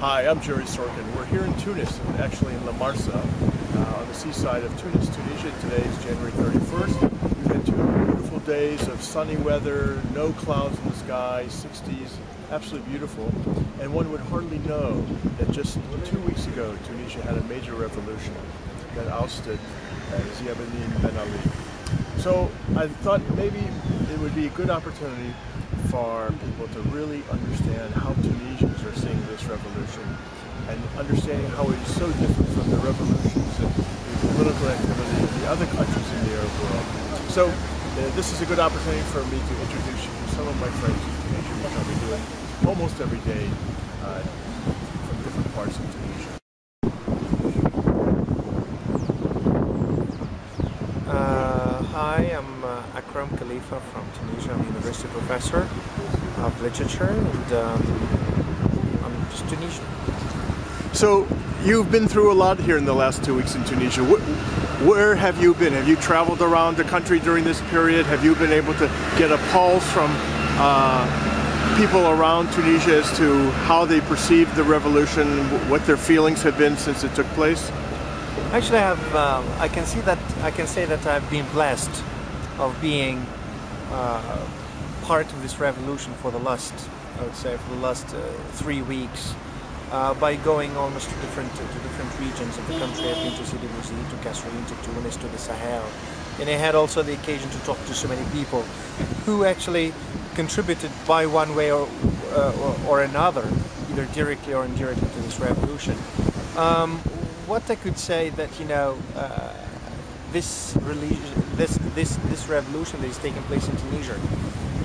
Hi, I'm Jerry Sorkin. We're here in Tunis, actually in La Marsa, on the seaside of Tunis, Tunisia. Today is January 31st. We've had 2 beautiful days of sunny weather, no clouds in the sky, 60s, absolutely beautiful. And one would hardly know that just 2 weeks ago, Tunisia had a major revolution that ousted Ziauddin Ben Ali. So I thought maybe it would be a good opportunity for people to really understand how Tunisians are seeing this revolution and understanding how it is so different from the revolutions and the political activity in the other countries in the Arab world. So this is a good opportunity for me to introduce you to some of my friends in Tunisia, which I'll be doing almost every day from different parts of Tunisia. Hi, I'm Akram Khalifa from Tunisia. I'm a university professor of literature, and I'm just Tunisian. So you've been through a lot here in the last 2 weeks in Tunisia. Where have you been? Have you traveled around the country during this period? Have you been able to get a pulse from people around Tunisia as to how they perceived the revolution, what their feelings have been since it took place? Actually, I can say that I've been blessed of being part of this revolution for the last, I would say, for the last 3 weeks, by going almost to different regions of the country. I've been to Sidi Bouzid, to Kasserine, to Tunis, to the Sahel, and I had also the occasion to talk to so many people who actually contributed by one way or another, either directly or indirectly, to this revolution. What I could say that, you know, this revolution that is taking place in Tunisia,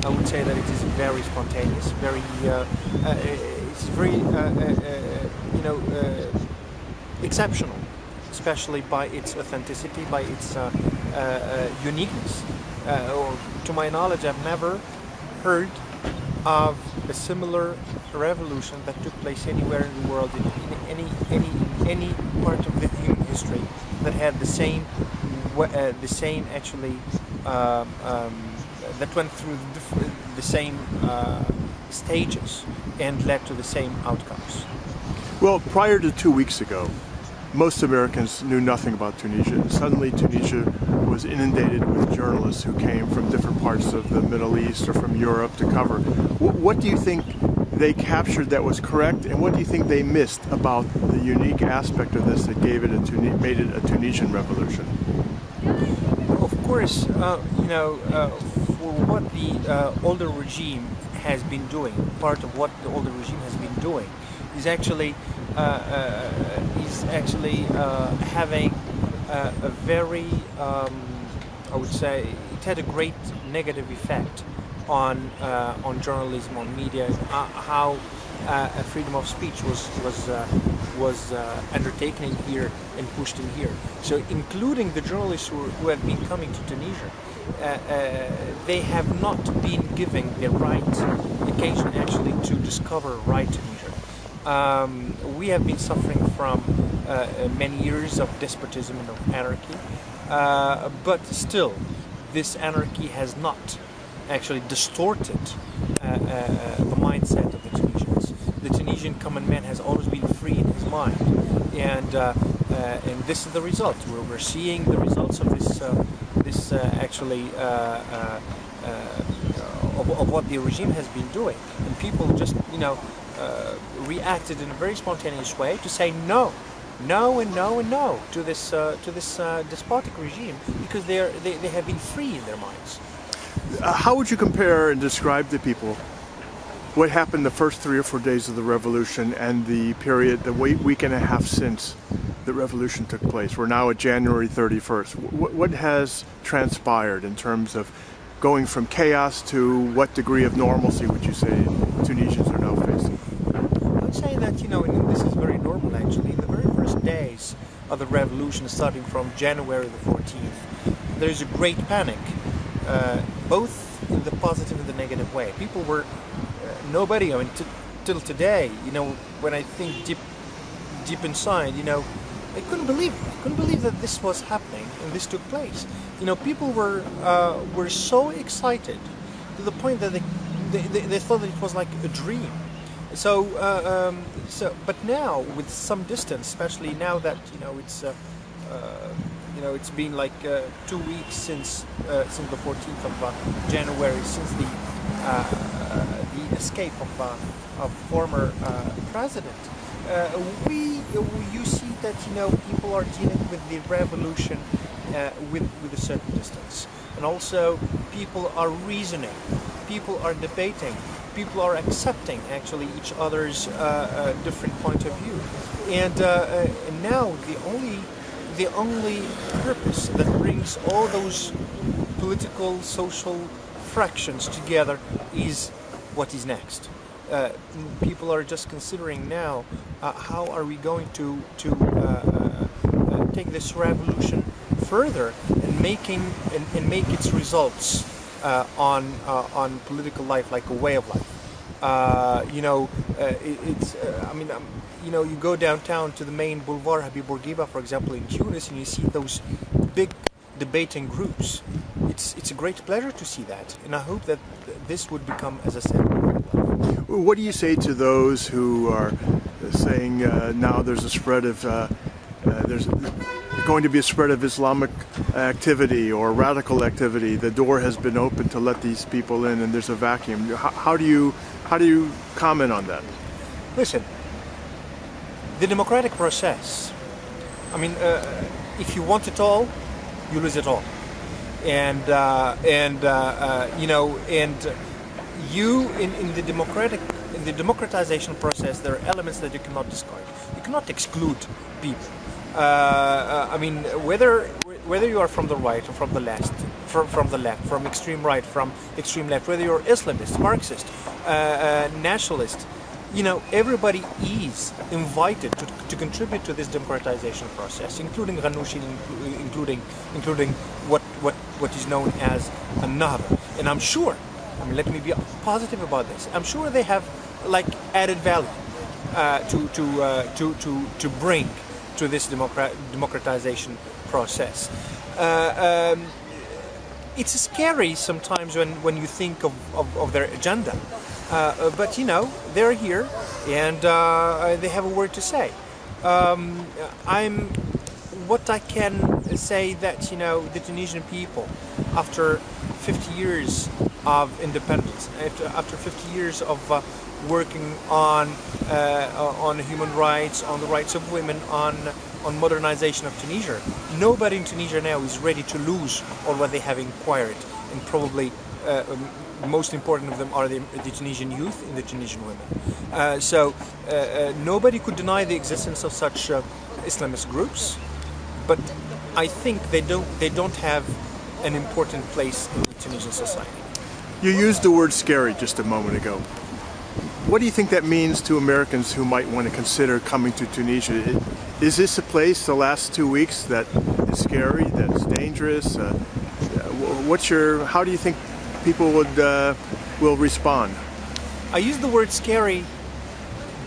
I would say that it is very spontaneous, very it's very you know, exceptional, especially by its authenticity, by its uniqueness. To my knowledge, I've never heard of a similar revolution that took place anywhere in the world, in any part of the human history, that had the same actually that went through the same stages and led to the same outcomes. Well, prior to 2 weeks ago, most Americans knew nothing about Tunisia. Suddenly Tunisia was inundated with journalists who came from different parts of the Middle East or from Europe to cover. What do you think they captured that was correct, and what do you think they missed about the unique aspect of this that gave it made it a Tunisian revolution? Of course, you know, for what the older regime has been doing, part of what the older regime has been doing is actually having a very, I would say, it had a great negative effect on journalism, on media, how freedom of speech was undertaken in here and pushed in here. So, including the journalists who have been coming to Tunisia, they have not been given the right occasion actually to discover right Tunisia. We have been suffering from many years of despotism and of anarchy, but still, this anarchy has not actually distorted the mindset of the Tunisians. The Tunisian common man has always been free in his mind, and this is the result. We're seeing the results of this actually of what the regime has been doing, and people just, you know, reacted in a very spontaneous way to say no and no and no to this despotic regime, because they have been free in their minds. How would you compare and describe to people what happened the first 3 or 4 days of the revolution and the period, the week and a half since the revolution took place? We're now at January 31st. What has transpired in terms of going from chaos to what degree of normalcy would you say Tunisians are now facing? I would say that, you know, this is very normal actually. In the very first days of the revolution, starting from January the 14th, there is a great panic, both in the positive and the negative way. People were, nobody, I mean, till today, you know, when I think deep inside, you know, I couldn't believe it. I couldn't believe that this was happening and this took place. You know, people were so excited to the point that they thought that it was like a dream. But now with some distance, especially now that it's been like 2 weeks since the 14th of January, since the escape of former president. You see that people are dealing with the revolution with a certain distance, and also people are reasoning, people are debating, people are accepting actually each other's different point of view, and now the only purpose that brings all those political, social fractions together is what is next. People are just considering now how are we going to take this revolution further and make its results on political life like a way of life. You go downtown to the main boulevard Habib Bourguiba, for example, in Tunis, and you see those big debating groups. It's a great pleasure to see that, and I hope that this would become, as I said, a way of life. What do you say to those who are saying now there's a spread of there's going to be a spread of Islamic activity or radical activity? The door has been opened to let these people in, and there's a vacuum. How do you comment on that? Listen, the democratic process. I mean, if you want it all, you lose it all, and you in the democratization process, there are elements that you cannot discard. You cannot exclude people. Whether you are from the right or from the left, from extreme right, from extreme left, whether you're Islamist, Marxist, nationalist, everybody is invited to contribute to this democratization process, including Ghanouchi, including what is known as Nahda. And I'm sure, let me be positive about this, I'm sure they have added value to bring to this democratization process. It's scary sometimes when you think of their agenda, but they're here and they have a word to say. What I can say that the Tunisian people, after 50 years of independence, after 50 years of working on human rights, on the rights of women, on modernization of Tunisia, nobody in Tunisia now is ready to lose all what they have acquired, and probably the most important of them are the Tunisian youth and the Tunisian women. So nobody could deny the existence of such Islamist groups, but I think they don't have an important place in the Tunisian society. You used the word scary just a moment ago. What do you think that means to Americans who might want to consider coming to Tunisia? Is this a place, the last 2 weeks, that is scary, that's dangerous? How do you think people will respond? I use the word scary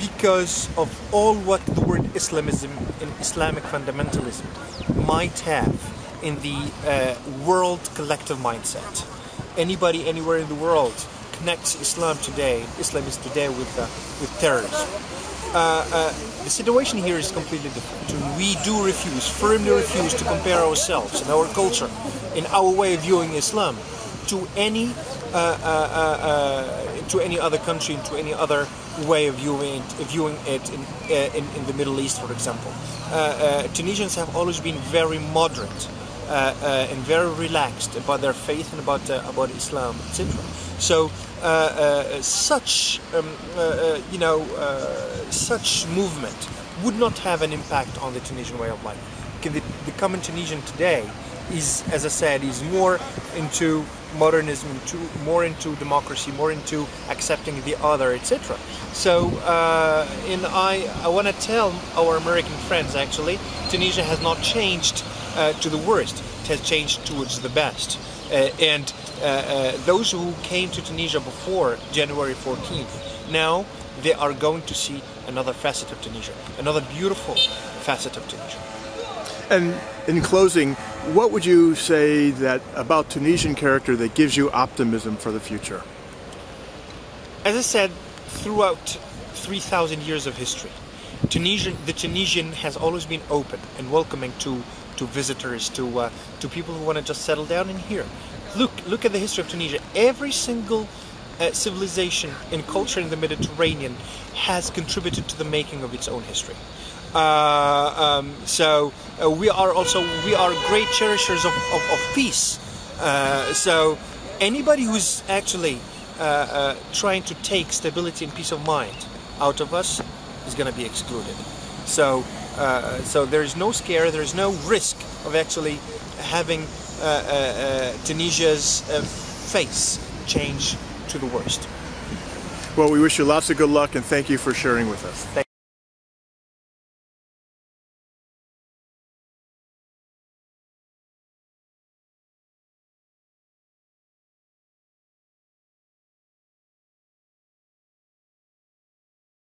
because of all what the word Islamism and Islamic fundamentalism might have in the world collective mindset. Anybody anywhere in the world connects Islam today, Islamists today, with terrorism. The situation here is completely different. We do firmly refuse to compare ourselves and our culture and our way of viewing Islam to any other country, to any other way of viewing it in the Middle East, for example. Tunisians have always been very moderate and very relaxed about their faith and about Islam, etc. So such movement would not have an impact on the Tunisian way of life. The common Tunisian today is, as I said, is more into modernism, more into democracy, more into accepting the other, etc. So, and I want to tell our American friends, actually, Tunisia has not changed to the worst. It has changed towards the best. And those who came to Tunisia before January 14th, now they are going to see another facet of Tunisia, another beautiful facet of Tunisia. And in closing, what would you say about Tunisian character that gives you optimism for the future? As I said, throughout 3,000 years of history. The Tunisian has always been open and welcoming to visitors, to people who want to just settle down in here. Look at the history of Tunisia. Every single civilization and culture in the Mediterranean has contributed to the making of its own history. So we are great cherishers of peace. So anybody who's actually trying to take stability and peace of mind out of us is going to be excluded. So there is no scare, there is no risk of actually having Tunisia's face change to the worst. Well, we wish you lots of good luck and thank you for sharing with us.